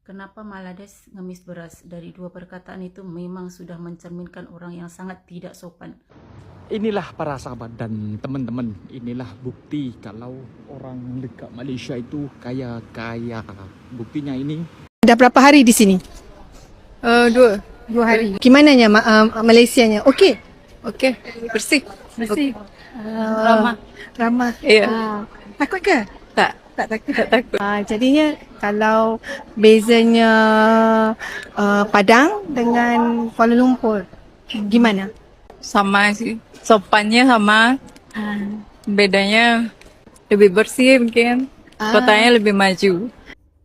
Kenapa Malades ngemis beras? Dari dua perkataan itu memang sudah mencerminkan orang yang sangat tidak sopan. Inilah para sahabat dan teman-teman, inilah bukti kalau orang dekat Malaysia itu kaya-kaya. Buktinya ini. Dah berapa hari di sini? Dua hari. Gimananya Malaysianya? Okey. Okey, bersih. Bersih. Ramah. Ramah. Ya. Takut ke? Tak. Tak takut. Tak takut. Jadinya kalau bezanya Padang dengan Kuala Lumpur, gimana? Sama sih. Sopannya sama. Bedanya lebih bersih mungkin. Kotanya lebih maju.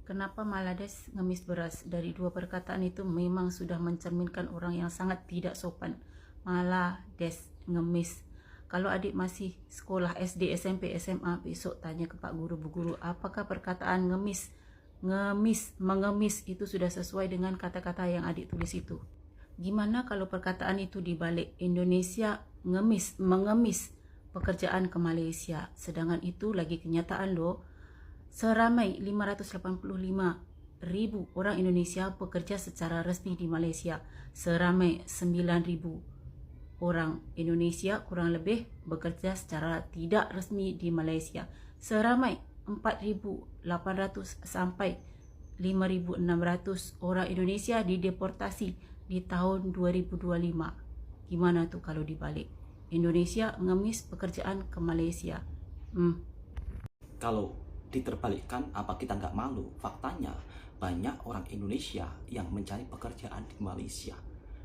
Kenapa Malades ngemis beras? Dari dua perkataan itu memang sudah mencerminkan orang yang sangat tidak sopan. Malades ngemis. Kalau adik masih sekolah SD, SMP, SMA, besok tanya ke Pak Guru, Bu Guru, apakah perkataan ngemis, mengemis itu sudah sesuai dengan kata-kata yang adik tulis itu? Gimana kalau perkataan itu dibalik? Indonesia mengemis pekerjaan ke Malaysia. Sedangkan itu lagi kenyataan loh. Seramai 585.000 orang Indonesia bekerja secara resmi di Malaysia. Seramai 9.000 orang Indonesia kurang lebih bekerja secara tidak resmi di Malaysia. Seramai 4.800 sampai 5.600 orang Indonesia dideportasi di tahun 2025. Gimana tuh kalau dibalik? Indonesia ngemis pekerjaan ke Malaysia. Kalau diterbalikkan, apa kita nggak malu? Faktanya banyak orang Indonesia yang mencari pekerjaan di Malaysia.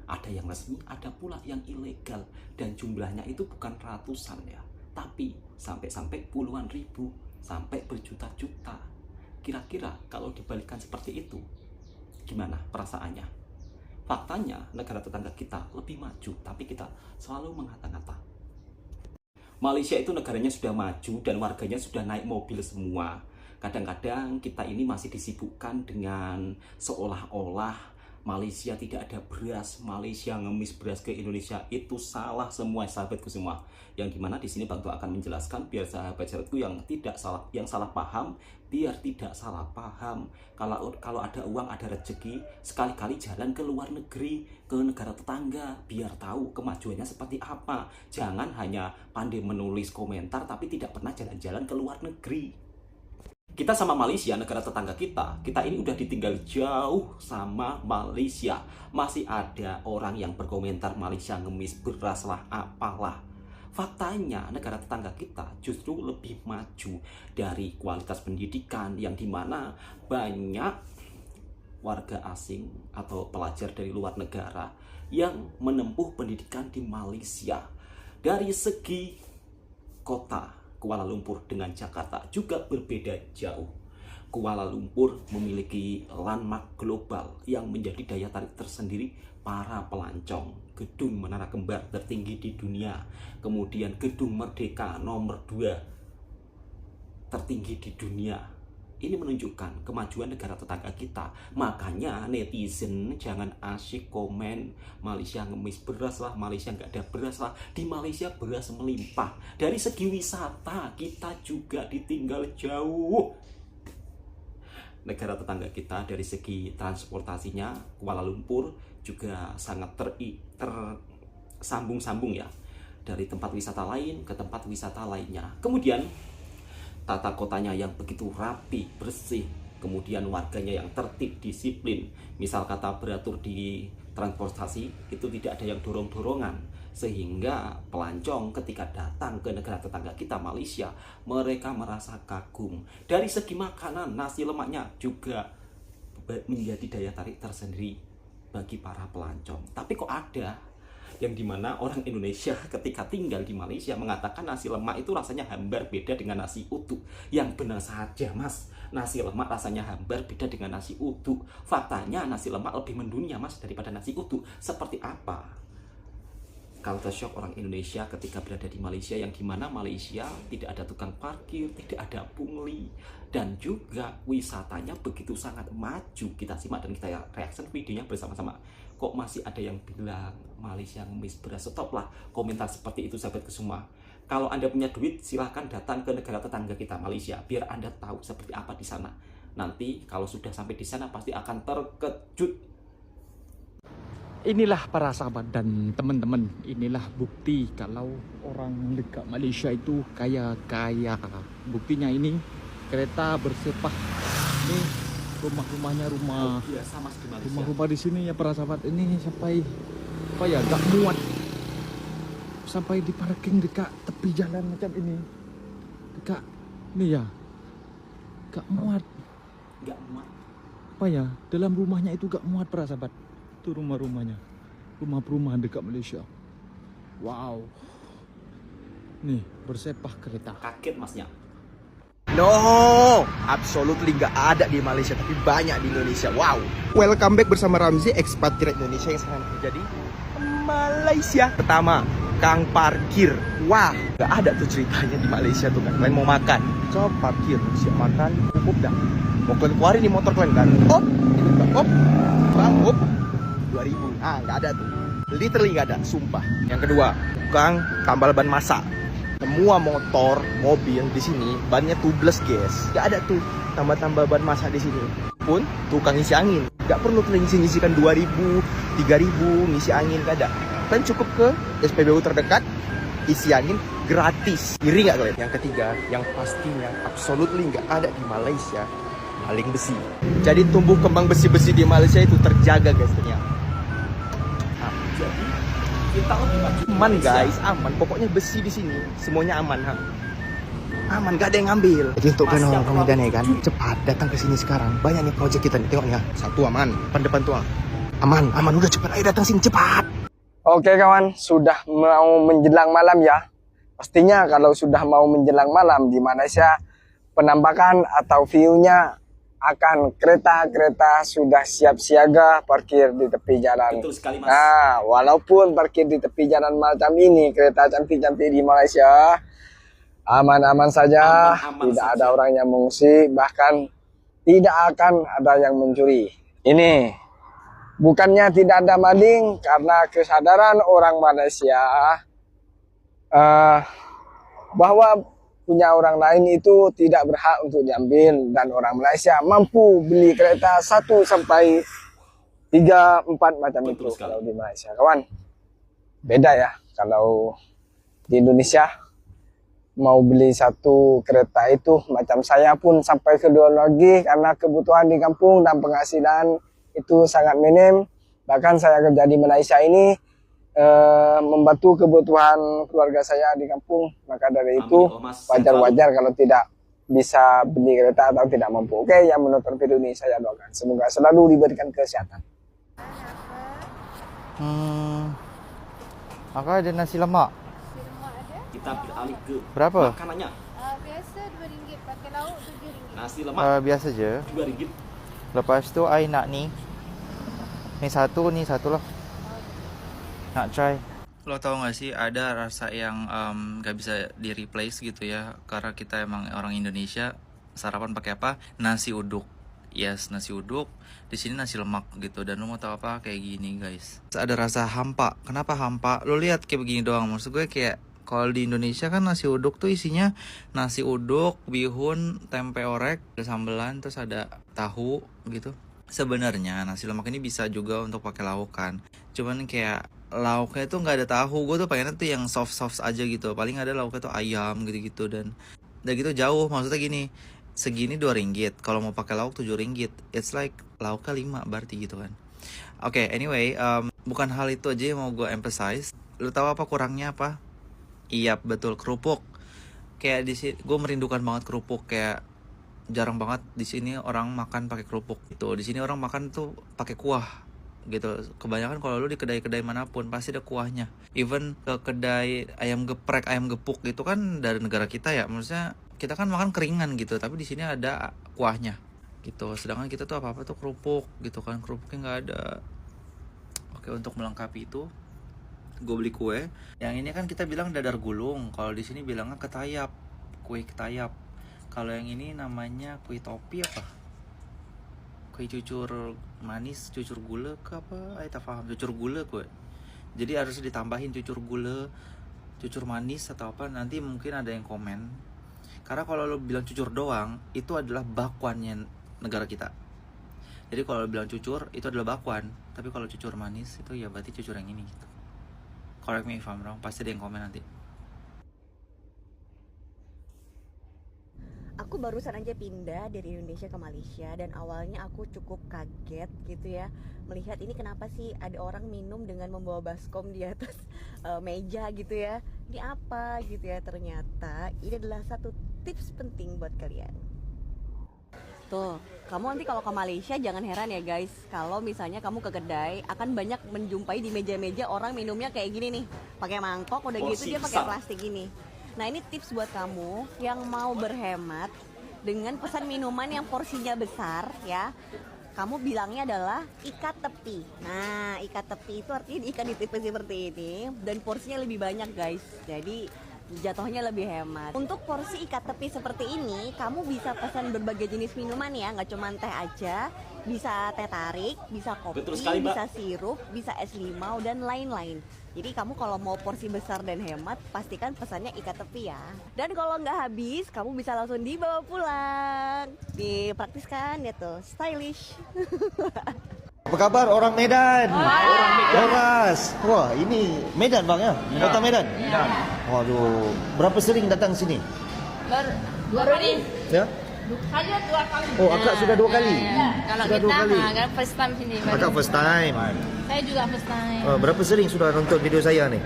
Ada yang resmi, ada pula yang ilegal, dan jumlahnya itu bukan ratusan ya, tapi sampai puluhan ribu, sampai berjuta-juta. Kira-kira kalau dibalikkan seperti itu, gimana perasaannya? Faktanya negara tetangga kita lebih maju, tapi kita selalu mengata-ngata. Malaysia itu negaranya sudah maju dan warganya sudah naik mobil semua. Kadang-kadang kita ini masih disibukkan dengan seolah-olah Malaysia tidak ada beras, Malaysia ngemis beras ke Indonesia. Itu salah semua sahabatku semua. Yang dimana di sini Bang Tu akan menjelaskan biar sahabat-sahabatku yang salah paham, biar tidak salah paham. Kalau ada uang, ada rezeki, sekali-kali jalan ke luar negeri, ke negara tetangga, biar tahu kemajuannya seperti apa. Jangan hanya pandai menulis komentar tapi tidak pernah jalan-jalan ke luar negeri. Kita sama Malaysia, negara tetangga kita ini udah ditinggal jauh sama Malaysia. Masih ada orang yang berkomentar Malaysia ngemis beras lah, apalah. Faktanya negara tetangga kita justru lebih maju dari kualitas pendidikan, yang dimana banyak warga asing atau pelajar dari luar negara yang menempuh pendidikan di Malaysia. Dari segi kota, Kuala Lumpur dengan Jakarta juga berbeda jauh. Kuala Lumpur memiliki landmark global yang menjadi daya tarik tersendiri para pelancong. Gedung Menara Kembar tertinggi di dunia, kemudian Gedung Merdeka nomor 2 tertinggi di dunia. Ini menunjukkan kemajuan negara tetangga kita. Makanya netizen jangan asyik komen Malaysia ngemis beras lah, Malaysia nggak ada beras lah. Di Malaysia beras melimpah. Dari segi wisata kita juga ditinggal jauh. Negara tetangga kita dari segi transportasinya, Kuala Lumpur juga sangat tersambung-sambung ya, dari tempat wisata lain ke tempat wisata lainnya. Kemudian tata kotanya yang begitu rapi, bersih, kemudian warganya yang tertib, disiplin. Misal kata beratur di transportasi, itu tidak ada yang dorong-dorongan. Sehingga pelancong ketika datang ke negara tetangga kita, Malaysia, mereka merasa kagum. Dari segi makanan, nasi lemaknya juga menjadi daya tarik tersendiri bagi para pelancong. Tapi kok ada yang dimana orang Indonesia ketika tinggal di Malaysia mengatakan nasi lemak itu rasanya hambar, beda dengan nasi uduk. Yang benar saja mas, nasi lemak rasanya hambar, beda dengan nasi uduk. Faktanya nasi lemak lebih mendunia mas daripada nasi uduk. Seperti apa culture shock orang Indonesia ketika berada di Malaysia, yang dimana Malaysia tidak ada tukang parkir, tidak ada pungli, dan juga wisatanya begitu sangat maju. Kita simak dan kita reaction videonya bersama-sama. Kok masih ada yang bilang Malaysia ngemis beras? Stoplah komentar seperti itu sahabatku semua. Kalau Anda punya duit, silahkan datang ke negara tetangga kita Malaysia, biar Anda tahu seperti apa di sana. Nanti kalau sudah sampai di sana pasti akan terkejut. Inilah para sahabat dan teman-teman, inilah bukti kalau orang dekat Malaysia itu kaya-kaya. Buktinya ini kereta bersepah. Ini rumah-rumahnya Biasa mas di Malaysia. rumah-rumah di sini ya para sahabat. Ini sampai apa ya, gak muat. Sampai di parking dekat tepi jalan macam ini. Dekat ini ya. Gak muat. Nggak muat. Apa ya, dalam rumahnya itu gak muat para sahabat. Itu rumah-rumahnya, rumah perumahan dekat Malaysia. Wow, nih bersepah kereta. Kaget masnya. No, absolutely nggak ada di Malaysia, tapi banyak di Indonesia. Wow. Welcome back bersama Ramzi, ekspatriat Indonesia yang sekarang kerja di Malaysia. Pertama, Kang parkir. Wah, nggak ada tuh ceritanya di Malaysia tuh kan. Kalian mau makan, so parkir, siap makan, cukup dah. Mau kalian keluarin di motor kalian kan? Op, bang, op, 2000. Ah, nggak ada tuh. Literally nggak ada, sumpah. Yang kedua, Kang tambal ban masak. Semua motor, mobil di sini bannya tubeless guys. Gak ada tuh tambah-tambah ban masak di sini. Pun tukang isi angin. Gak perlu kalian ngisi-ngisikan 2000, 3000 ngisi angin, gak ada. Kalian cukup ke SPBU terdekat, isi angin gratis. Iri gak kalian? Yang ketiga, yang pastinya absolutely gak ada di Malaysia, maling besi. Jadi tumbuh kembang besi-besi di Malaysia itu terjaga guys ternyata. Jadi kita lebih maju. Aman guys, aman. Pokoknya besi di sini semuanya aman, ha. Aman, gak ada yang ngambil. Jadi untuk kalian orang Medan ya kan, cepat datang ke sini sekarang. Banyak nih project kita nih, tengok nih ya. Satu aman, depan tuh aman, udah cepat, ayo datang sini cepat. Oke kawan, sudah mau menjelang malam ya. Pastinya kalau sudah mau menjelang malam di Malaysia, penampakan atau view-nya akan kereta-kereta sudah siap siaga parkir di tepi jalan. Betul sekali mas. Nah, walaupun parkir di tepi jalan macam ini, kereta cantik-cantik di Malaysia aman-aman saja, Aman-aman tidak saja. ada orang yang mengungsi, bahkan tidak akan ada yang mencuri. Ini bukannya tidak ada maling, karena kesadaran orang Malaysia bahwa punya orang lain itu tidak berhak untuk diambil, dan orang Malaysia mampu beli kereta 1 sampai 3, 4 macam Betul itu sekali. kalau di Malaysia kawan. Beda ya kalau di Indonesia mau beli 1 kereta itu, macam saya pun sampai kedua lagi karena kebutuhan di kampung dan penghasilan itu sangat minim. Bahkan saya kerja di Malaysia ini membantu kebutuhan keluarga saya di kampung, maka dari itu Amin, oh, Mas. wajar-wajar kalau tidak bisa beli kereta atau tidak mampu. Oke, yang menonton video ini saya doakan semoga selalu diberikan kesehatan. Maka ada nasi lemak. Kita beralih ke Berapa? makanannya. Biasa RM2 pakai lauk RM7. Nasi lemak Biasa je. RM2. Lepas tu I nak ni. Ni satu lah. Nak try. Lo tau gak sih ada rasa yang gak bisa di replace gitu ya, karena kita emang orang Indonesia. Sarapan pakai apa? Nasi uduk. Yes, nasi uduk. Di sini nasi lemak gitu. Dan lo mau tau apa? Kayak gini guys. Ada rasa hampa. Kenapa hampa? Lo lihat kayak begini doang. Maksud gue kayak kalau di Indonesia kan nasi uduk tuh isinya nasi uduk, bihun, tempe orek, ada sambelan, terus ada tahu gitu. Sebenarnya nasi lemak ini bisa juga untuk pakai lauk kan. Cuman kayak lauknya tuh nggak ada tahu. Gue tuh pengennya tuh yang soft aja gitu. Paling ada lauknya tuh ayam gitu-gitu. Dan gitu jauh. Maksudnya gini, segini RM2. Kalau mau pakai lauk RM7. It's like lauknya 5 berarti gitu kan. Oke, anyway, bukan hal itu aja yang mau gue emphasize. Lu tahu apa kurangnya apa? Iya betul, kerupuk. Kayak di sini gue merindukan banget kerupuk. Kayak jarang banget di sini orang makan pakai kerupuk gitu. Di sini orang makan tuh pakai kuah gitu. Kebanyakan kalau lu di kedai-kedai manapun pasti ada kuahnya. Even ke kedai ayam geprek, ayam gepuk gitu kan dari negara kita ya. Maksudnya kita kan makan keringan gitu, tapi di sini ada kuahnya gitu. Sedangkan kita tuh apa-apa tuh kerupuk gitu kan. Kerupuknya nggak ada. Oke, untuk melengkapi itu gue beli kue. Yang ini kan kita bilang dadar gulung. Kalau di sini bilangnya ketayap, kue ketayap. Kalau yang ini namanya kue topi apa? Kue cucur manis, cucur gula ke apa? Tak paham. Cucur gula kue. Jadi harus ditambahin cucur gula, cucur manis atau apa. Nanti mungkin ada yang komen. Karena kalau lo bilang cucur doang, itu adalah bakwannya negara kita. Jadi kalau bilang cucur itu adalah bakwan, tapi kalau cucur manis itu ya berarti cucur yang ini gitu. Correct me if I'm wrong, pasti ada yang komen nanti. Aku barusan aja pindah dari Indonesia ke Malaysia dan awalnya aku cukup kaget gitu ya melihat ini kenapa sih ada orang minum dengan membawa baskom di atas meja gitu ya. Ini apa gitu ya, ternyata ini adalah satu tips penting buat kalian. Tuh, kamu nanti kalau ke Malaysia jangan heran ya guys, kalau misalnya kamu ke kedai akan banyak menjumpai di meja-meja orang minumnya kayak gini nih, pakai mangkok, udah gitu dia pakai plastik gini. Nah ini tips buat kamu yang mau berhemat dengan pesan minuman yang porsinya besar ya. Kamu bilangnya adalah ikat tepi. Nah ikat tepi itu artinya diikat di tepi seperti ini dan porsinya lebih banyak guys. Jadi jatuhnya lebih hemat. Untuk porsi ikat tepi seperti ini kamu bisa pesan berbagai jenis minuman ya, nggak cuma teh aja. Bisa teh tarik, bisa kopi, bisa sirup, bisa es limau dan lain-lain. Jadi kamu kalau mau porsi besar dan hemat, pastikan pesannya ikat tepi ya. Dan kalau nggak habis, kamu bisa langsung dibawa pulang. Dipraktiskan ya tuh, stylish. Apa kabar orang Medan? Boras. Wah, ini Medan bang ya? Kota Medan? Medan. Waduh, berapa sering datang sini? Baru ini. Ya? Hanya 2 kali. Oh, akak sudah 2 kali? Kalau sudah kita 2 kali? kan first time sini. Akak first time? Saya juga first time. Berapa sering sudah nonton video saya nih?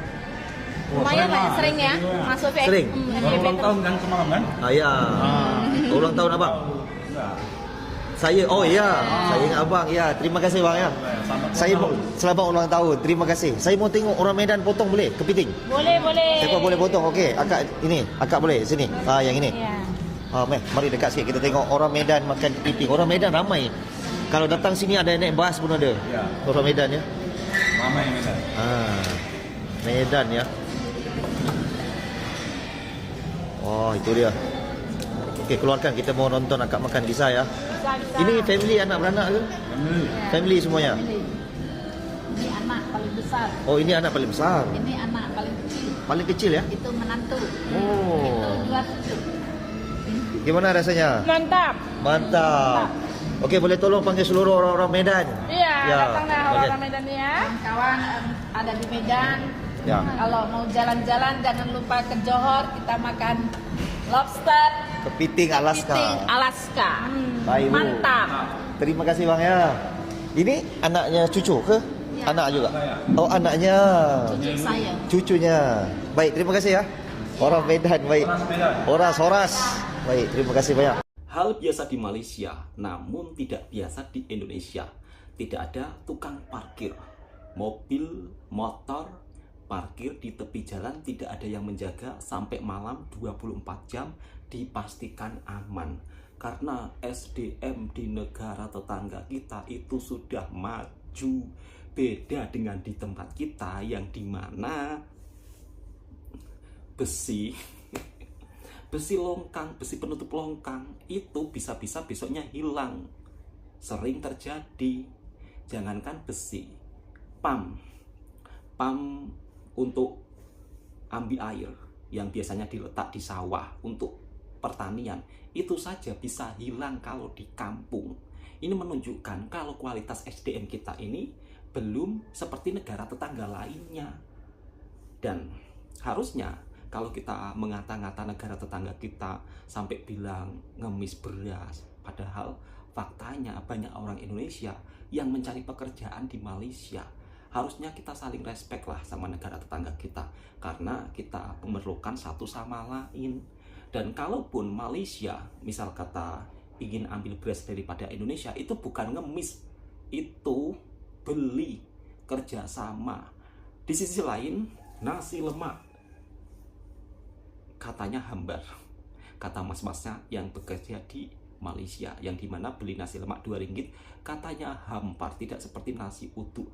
Lumayan lah, sering ya. Masuk FX. Sering? Ulang tahun kan semalam kan? Ya. Ulang tahun abang? Saya, oh iya, saya ingat abang, ya. Terima kasih bang ya. Saya selamat ulang tahun, terima kasih. Saya mau tengok orang Medan potong boleh? Kepiting? Boleh. Siapa boleh potong? Okey, akak boleh sini. Yang ini. Ya. Mari dekat sikit kita tengok orang Medan makan kepiting. Orang Medan ramai. Kalau datang sini ada naik bas pun ada. Ya. Orang Medan ya. Ramai Medan. Medan ya. Oh, itu dia. Okey, keluarkan kita mau nonton akak makan bisa ya. Bisa. Ini family anak beranak ke? Family semuanya. Ini anak paling besar. Oh, ini anak paling besar. Ini anak paling kecil. Paling kecil ya? Itu menantu. Oh. Itu 2 cucu. Gimana rasanya? Mantap. Okey, boleh tolong panggil seluruh orang-orang Medan. Iya, Ya. datanglah orang Medan ya. Kawan ada di Medan. Ya. Kalau mau jalan-jalan jangan lupa ke Johor, kita makan lobster Kepiting Alaska. Alaska. Baik, Bu. Mantap. Terima kasih bang ya. Ini anaknya cucu ke? Anak juga. Oh, anaknya. Cucu saya. Cucunya. Baik, terima kasih ya. Orang Medan, baik. Horas. Baik, terima kasih banyak. Hal biasa di Malaysia, namun tidak biasa di Indonesia. Tidak ada tukang parkir. Mobil, motor, parkir di tepi jalan tidak ada yang menjaga sampai malam 24 jam dipastikan aman. Karena SDM di negara tetangga kita itu sudah maju. Beda dengan di tempat kita yang dimana besi longkang, besi penutup longkang itu bisa-bisa besoknya hilang. Sering terjadi. Jangankan besi, pam untuk ambil air yang biasanya diletak di sawah untuk pertanian itu saja bisa hilang kalau di kampung. Ini menunjukkan kalau kualitas SDM kita ini belum seperti negara tetangga lainnya. Dan harusnya kalau kita mengata-ngata negara tetangga kita sampai bilang ngemis beras, padahal faktanya banyak orang Indonesia yang mencari pekerjaan di Malaysia. Harusnya kita saling respect lah sama negara tetangga kita, karena kita memerlukan satu sama lain. Dan kalaupun Malaysia misal kata ingin ambil beras daripada Indonesia, itu bukan ngemis, itu beli, kerjasama. Di sisi lain, nasi lemak katanya hambar, kata mas-masnya yang bekerja di Malaysia, yang dimana beli nasi lemak 2 ringgit katanya hampar, tidak seperti nasi uduk.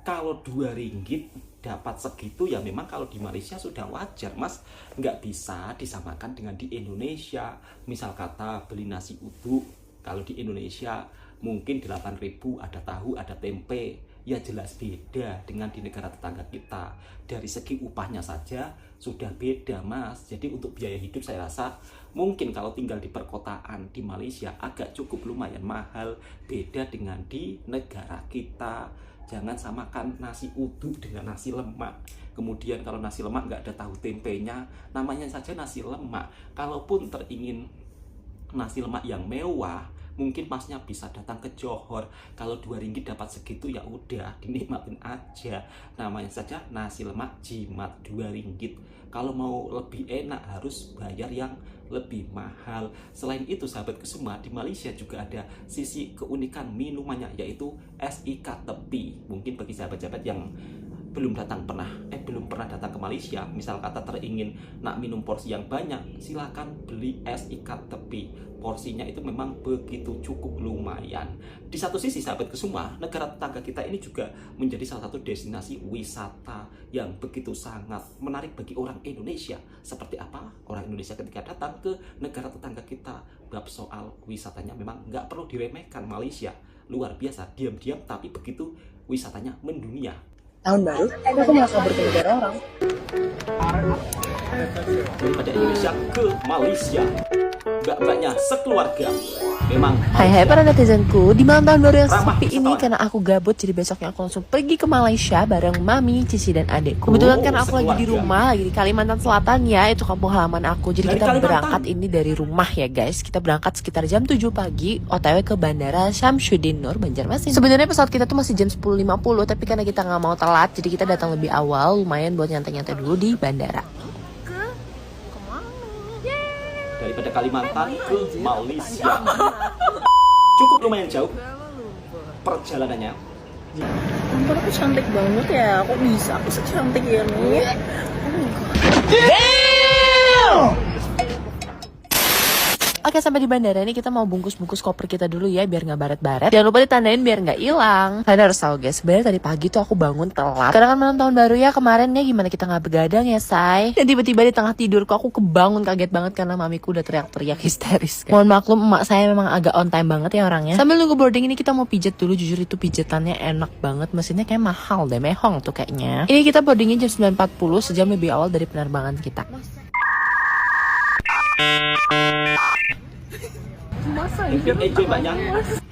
Kalau 2 ringgit dapat segitu ya memang kalau di Malaysia sudah wajar mas, nggak bisa disamakan dengan di Indonesia. Misal kata beli nasi uduk, kalau di Indonesia mungkin 8.000 ada tahu, ada tempe. ya jelas beda dengan di negara tetangga kita. Dari segi upahnya saja sudah beda, Mas. Jadi untuk biaya hidup saya rasa mungkin kalau tinggal di perkotaan di Malaysia agak cukup lumayan mahal, beda dengan di negara kita. Jangan samakan nasi uduk dengan nasi lemak. Kemudian kalau nasi lemak nggak ada tahu tempenya, namanya saja nasi lemak. Kalaupun teringin nasi lemak yang mewah, mungkin Masnya bisa datang ke Johor. Kalau 2 ringgit dapat segitu ya udah dinikmatin aja. Namanya saja nasi lemak jimat 2 ringgit. Kalau mau lebih enak harus bayar yang lebih mahal. Selain itu sahabatku semua, di Malaysia juga ada sisi keunikan minumannya, yaitu es ikat tepi. Mungkin bagi sahabat-sahabat yang belum pernah datang ke Malaysia, misal kata teringin nak minum porsi yang banyak, silakan beli es ikat tepi. Porsinya itu memang begitu cukup lumayan. Di satu sisi sahabatku semua, negara tetangga kita ini juga menjadi salah satu destinasi wisata yang begitu sangat menarik bagi orang Indonesia. Seperti apa orang Indonesia ketika datang ke negara tetangga kita? Bab soal wisatanya memang nggak perlu diremehkan. Malaysia luar biasa, diam-diam tapi begitu wisatanya mendunia. Tahun baru, aku malah kabur ke negara orang. Daripada Indonesia ke Malaysia, mbak-mbaknya sekeluarga. Memang Hai para netizenku, di malam tahun baru yang sepi ini karena aku gabut, jadi besoknya aku langsung pergi ke Malaysia bareng mami, cici dan adekku. Kebetulan karena aku lagi di rumah, lagi di Kalimantan Selatan ya, itu kampung halaman aku. Jadi kita berangkat ini dari rumah ya guys. Kita berangkat sekitar jam 7 pagi, OTW ke Bandara Syamsuddin Nur, Banjarmasin. Sebenarnya pesawat kita tuh masih jam 10.50, tapi karena kita nggak mau telat, jadi kita datang lebih awal, lumayan buat nyantai-nyantai dulu di bandara. Daripada Kalimantan ke Malaysia, cukup lumayan jauh perjalanannya. Ampun, aku cantik banget ya. Kok bisa aku secantik ini? Oke, sampai di bandara ini kita mau bungkus-bungkus koper kita dulu ya, biar nggak baret-baret. Jangan lupa ditandain biar nggak hilang. Kalian harus tahu guys, sebenarnya tadi pagi tuh aku bangun telat. Karena kan malam tahun baru ya kemarin ya, gimana kita nggak begadang ya say. Dan tiba-tiba di tengah tidurku aku kebangun kaget banget karena mamiku udah teriak-teriak histeris. Mohon maklum, emak saya memang agak on time banget ya orangnya. Sambil nunggu boarding ini kita mau pijet dulu, jujur itu pijetannya enak banget. Mesinnya kayak mahal deh, mehong tuh kayaknya. Ini kita boardingnya jam 9.40, sejam lebih awal dari penerbangan kita. Enjoy banyak.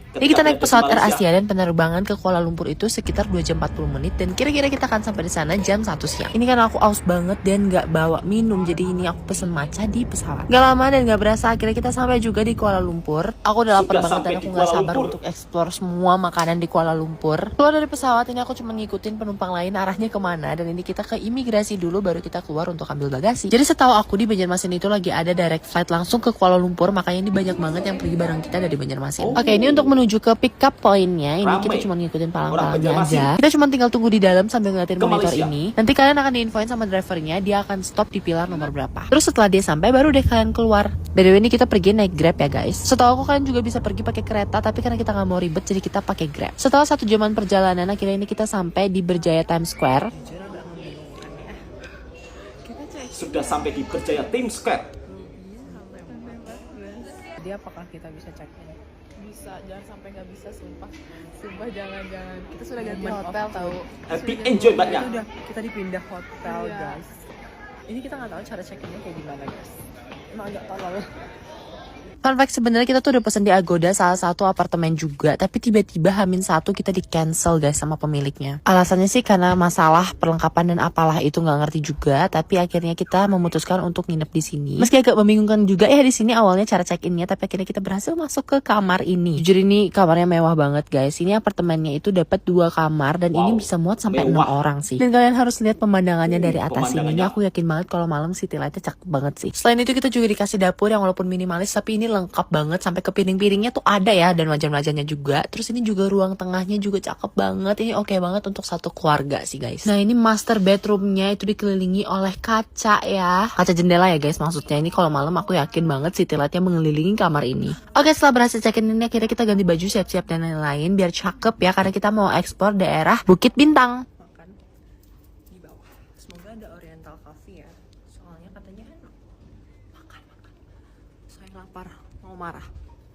Jadi kita naik pesawat Air Asia dan penerbangan ke Kuala Lumpur itu sekitar 2 jam 40 menit dan kira-kira kita akan sampai di sana jam 1 siang. Ini kan aku aus banget dan nggak bawa minum, jadi ini aku pesen matcha di pesawat. Gak lama dan nggak berasa akhirnya kita sampai juga di Kuala Lumpur. Aku udah lapar banget dan aku nggak sabar untuk explore semua makanan di Kuala Lumpur. Keluar dari pesawat ini aku cuma ngikutin penumpang lain arahnya kemana, dan ini kita ke imigrasi dulu baru kita keluar untuk ambil bagasi. Jadi setahu aku di Banjarmasin itu lagi ada direct flight langsung ke Kuala Lumpur, makanya ini banyak banget yang pergi bareng kita dari Banjarmasin. Oke, ini untuk menuju ke pick up pointnya, ini kita cuma ngikutin palang-palangnya aja. Kita cuma tinggal tunggu di dalam sambil ngeliatin monitor ini. Nanti kalian akan diinfoin sama drivernya, dia akan stop di pilar nomor berapa. Terus setelah dia sampai baru deh kalian keluar. By the way, ini kita pergi naik Grab ya guys. Setahu aku kalian juga bisa pergi pakai kereta, tapi karena kita nggak mau ribet jadi kita pakai Grab. Setelah 1 jaman perjalanan akhirnya ini kita sampai di Berjaya Times Square. Sudah sampai di Berjaya Times Square. Jadi apakah kita bisa check-in? Bisa, jangan sampai nggak bisa, sumpah jangan. Kita sudah ganti hotel tahu. Happy enjoy banyak. Udah kita dipindah hotel guys. Ini kita nggak tahu cara check-innya kayak gimana guys. Emang agak tolol. Fun fact, sebenarnya kita tuh udah pesen di Agoda salah satu apartemen juga, tapi tiba-tiba H-1 kita di cancel guys sama pemiliknya. Alasannya sih karena masalah perlengkapan dan apalah itu, nggak ngerti juga, tapi akhirnya kita memutuskan untuk nginep di sini. Meski agak membingungkan juga ya di sini awalnya cara check-innya, tapi akhirnya kita berhasil masuk ke kamar ini. Jujur ini kamarnya mewah banget guys. Ini apartemennya itu dapat 2 kamar dan ini bisa muat sampai 6 orang sih. Dan kalian harus lihat pemandangannya dari atas sini. Ini aku yakin banget kalau malam city lightnya cakep banget sih. Selain itu kita juga dikasih dapur yang walaupun minimalis, tapi ini lengkap banget sampai ke piring-piringnya tuh ada ya, dan wajan-wajannya juga. Terus ini juga ruang tengahnya juga cakep banget. Ini oke banget untuk satu keluarga sih guys. Nah ini master bedroomnya itu dikelilingi oleh kaca ya, kaca jendela ya guys maksudnya. Ini kalau malam aku yakin banget city lightnya mengelilingi kamar ini. Oke, setelah berhasil check-in ini akhirnya kita ganti baju, siap-siap dan lain-lain biar cakep ya, karena kita mau eksplor daerah Bukit Bintang. Makan di bawah. Semoga ada Oriental Coffee ya. Soalnya katanya makan. Saya lapar. Mau marah.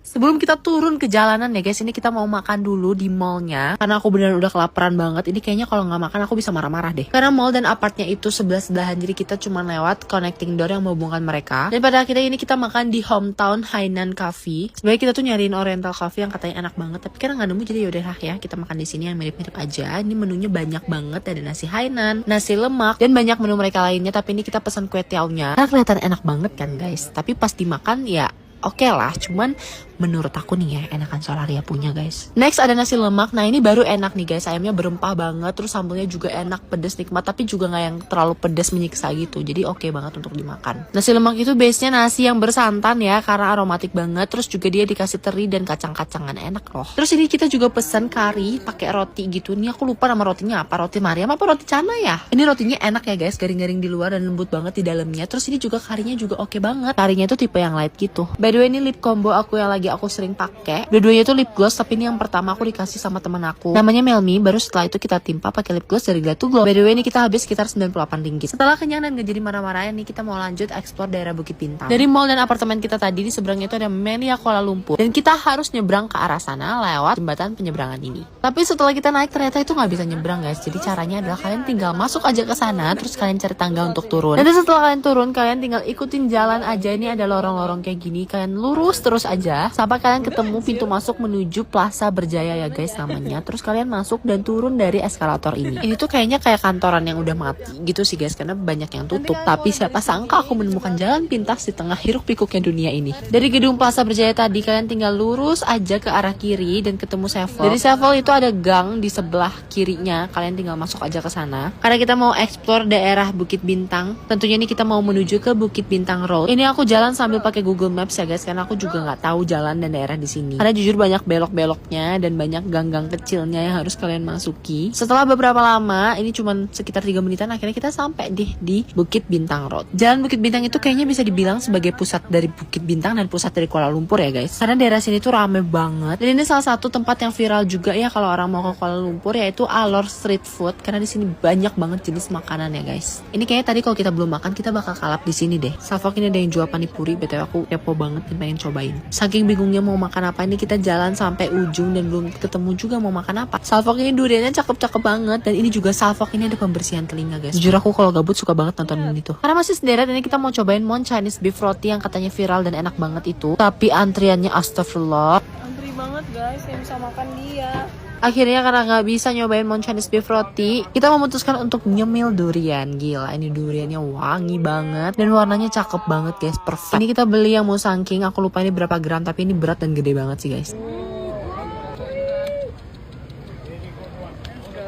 Sebelum kita turun ke jalanan ya guys, ini kita mau makan dulu di mallnya. Karena aku beneran udah kelaparan banget. Ini kayaknya kalau nggak makan aku bisa marah-marah deh. Karena mall dan apartnya itu sebelah-sebelahan, jadi kita cuma lewat connecting door yang menghubungkan mereka. Dan pada akhirnya ini kita makan di Hometown Hainan Cafe. Sebenarnya kita tuh nyariin Oriental Cafe yang katanya enak banget, tapi karena nggak nemu jadi yaudah ya kita makan di sini yang mirip-mirip aja. Ini menunya banyak banget, ada nasi Hainan, nasi lemak, dan banyak menu mereka lainnya. Tapi ini kita pesan kue tiaonya. Karena kelihatan enak banget kan guys. Tapi pas dimakan ya oke lah, cuman menurut aku nih ya enakan Solaria punya guys. Next ada nasi lemak. Nah ini baru enak nih guys, ayamnya berempah banget, terus sambelnya juga enak, pedes, nikmat, tapi juga nggak yang terlalu pedes menyiksa gitu, jadi oke banget untuk dimakan. Nasi lemak itu base-nya nasi yang bersantan ya, karena aromatik banget, terus juga dia dikasih teri dan kacang-kacangan, enak loh. Terus ini kita juga pesen kari pakai roti gitu. Ini aku lupa nama rotinya apa, roti Mariam apa roti Cana ya. Ini rotinya enak ya guys, garing-garing di luar dan lembut banget di dalamnya. Terus ini juga karinya juga oke banget, karinya itu tipe yang light gitu. By the way ini lip combo aku yang lagi aku sering pakai. Dua-duanya itu lip gloss, tapi ini yang pertama aku dikasih sama temen aku. Namanya Melmi, baru setelah itu kita timpa pakai lip gloss dari Glad to Glow. By the way ini kita habis sekitar 98 ringgit. Setelah kenyang dan gak jadi marah-marah, nih kita mau lanjut explore daerah Bukit Bintang. Dari mall dan apartemen kita tadi, di seberangnya itu ada Melia Kuala Lumpur. Dan kita harus nyebrang ke arah sana lewat jembatan penyeberangan ini. Tapi setelah kita naik ternyata itu nggak bisa nyebrang guys. Jadi caranya adalah kalian tinggal masuk aja ke sana, terus kalian cari tangga untuk turun. Nanti setelah kalian turun, kalian tinggal ikutin jalan aja. Ini ada lorong-lorong kayak gini, kalian lurus terus aja sampai kalian ketemu pintu masuk menuju Plaza Berjaya ya guys namanya. Terus kalian masuk dan turun dari eskalator ini. Ini tuh kayaknya kayak kantoran yang udah mati gitu sih guys, karena banyak yang tutup. Tapi siapa sangka aku menemukan jalan pintas di tengah hiruk pikuknya dunia ini. Dari gedung Plaza Berjaya tadi kalian tinggal lurus aja ke arah kiri dan ketemu Sevel. Dari Sevel itu ada gang di sebelah kirinya, kalian tinggal masuk aja ke sana. Karena kita mau explore daerah Bukit Bintang. Tentunya ini kita mau menuju ke Bukit Bintang Road. Ini aku jalan sambil pakai Google Maps ya guys, karena aku juga nggak tahu jalan dan daerah di sini. Karena jujur banyak belok-beloknya dan banyak gang-gang kecilnya yang harus kalian masuki. Setelah beberapa lama, ini cuma sekitar 3 menitan, akhirnya kita sampai di Bukit Bintang Road. Jalan Bukit Bintang itu kayaknya bisa dibilang sebagai pusat dari Bukit Bintang dan pusat dari Kuala Lumpur ya guys. Karena daerah sini tuh rame banget. Dan ini salah satu tempat yang viral juga ya kalau orang mau ke Kuala Lumpur, yaitu Alor Street Food. Karena di sini banyak banget jenis makanan ya guys. Ini kayaknya tadi kalau kita belum makan kita bakal kalap di sini deh. Salfok ini ada yang jual panipuri, btw aku kepo banget dan pengen cobain. Saking bingungnya mau makan apa, ini kita jalan sampai ujung dan belum ketemu juga mau makan apa. Salfok ini duriannya cakep-cakep banget, dan ini juga salfok ini ada pembersihan telinga guys. Jujur aku kalau gabut suka banget nontonin itu. Karena masih sendirian, ini kita mau cobain Mon Chinese Beef Roti yang katanya viral dan enak banget itu. Tapi antriannya astagfirullah. Antri banget guys, yang bisa makan dia. Akhirnya karena nggak bisa nyobain Mon Chinese Beef Roti, kita memutuskan untuk nyemil durian. Gila, ini duriannya wangi banget dan warnanya cakep banget guys, perfect. Ini kita beli yang mau sangking, aku lupa ini berapa gram, tapi ini berat dan gede banget sih guys.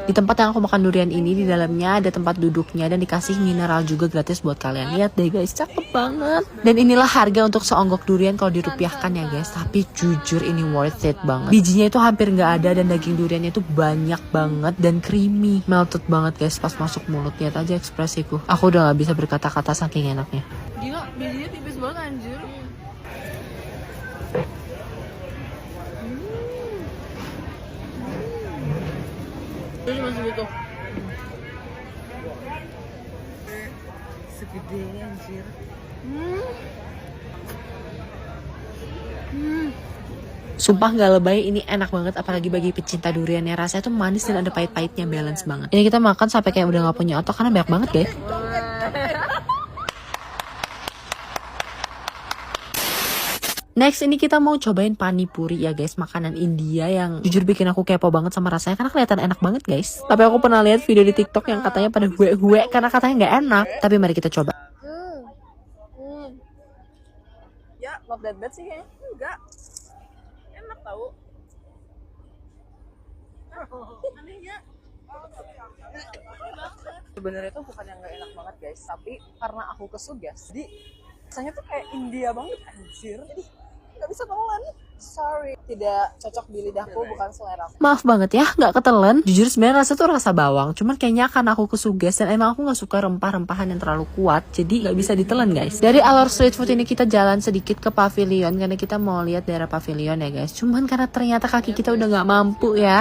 Di tempat yang aku makan durian ini, di dalamnya ada tempat duduknya dan dikasih mineral juga gratis buat kalian. Lihat deh guys, cakep banget. Dan inilah harga untuk seonggok durian kalau dirupiahkan ya guys. Tapi jujur ini worth it banget. Bijinya itu hampir nggak ada dan daging duriannya itu banyak banget dan creamy. Melted banget guys pas masuk mulut. Lihat aja ekspresiku. Aku udah nggak bisa berkata-kata saking enaknya. Gila, bijinya tipis banget anjir. Ini masih butuh. Segede anjir. Sumpah gak lebay, ini enak banget apalagi bagi pecinta duriannya. Rasanya tuh manis dan ada pahit-pahitnya, balance banget. Ini kita makan sampai kayak udah gak punya otot karena banyak banget guys. Next ini kita mau cobain panipuri ya guys, makanan India yang jujur bikin aku kepo banget sama rasanya karena kelihatan enak banget guys. Tapi aku pernah lihat video di TikTok yang katanya pada hue-hue karena katanya nggak enak. Tapi mari kita coba. Ya, love that bad sih kayaknya. Enggak. Enak tau. Anehnya. Sebenarnya tuh bukan yang nggak enak banget guys, tapi karena aku kesugas, jadi rasanya tuh kayak India banget anjir. Jadi nggak bisa telan. Sorry, tidak cocok di lidahku, bukan selera. Maaf banget ya, nggak ketelan. Jujur sebenarnya rasa tuh rasa bawang, cuman kayaknya karena aku kesugas dan emang aku nggak suka rempah-rempahan yang terlalu kuat, jadi nggak bisa ditelan guys. Dari Alor Street Food ini kita jalan sedikit ke pavilion karena kita mau lihat daerah pavilion ya guys. Cuman karena ternyata kaki kita udah nggak mampu ya.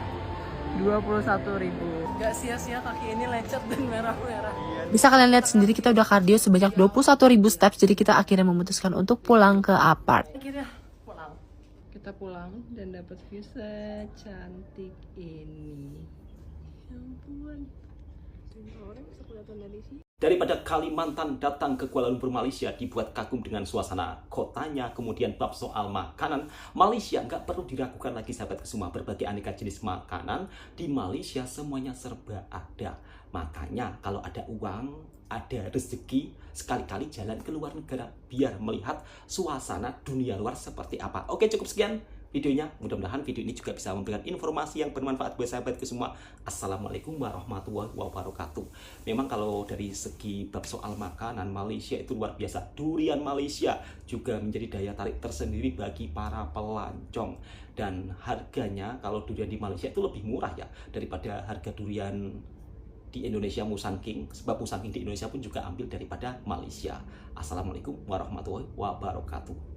21.000. Gak sia-sia kaki ini lecet dan merah-merah. Bisa kalian lihat sendiri kita udah kardio sebanyak 21.000 steps, jadi kita akhirnya memutuskan untuk pulang ke apart. Akhirnya pulang. Kita kita pulang dan dapat view secantik ini. Ya ampun. Orang bisa kelihatan dari sini. Daripada Kalimantan datang ke Kuala Lumpur Malaysia dibuat kagum dengan suasana kotanya, kemudian bab soal makanan, Malaysia nggak perlu diragukan lagi sahabat semua, berbagai aneka jenis makanan di Malaysia semuanya serba ada. Makanya kalau ada uang, ada rezeki, sekali-kali jalan ke luar negara biar melihat suasana dunia luar seperti apa. Oke, cukup sekian videonya. Mudah-mudahan video ini juga bisa memberikan informasi yang bermanfaat buat sahabatku semua. Assalamualaikum warahmatullahi wabarakatuh. Memang kalau dari segi bab soal makanan, Malaysia itu luar biasa. Durian Malaysia juga menjadi daya tarik tersendiri bagi para pelancong. Dan harganya kalau durian di Malaysia itu lebih murah ya daripada harga durian di Indonesia Musang King. Sebab Musang King di Indonesia pun juga ambil daripada Malaysia. Assalamualaikum warahmatullahi wabarakatuh.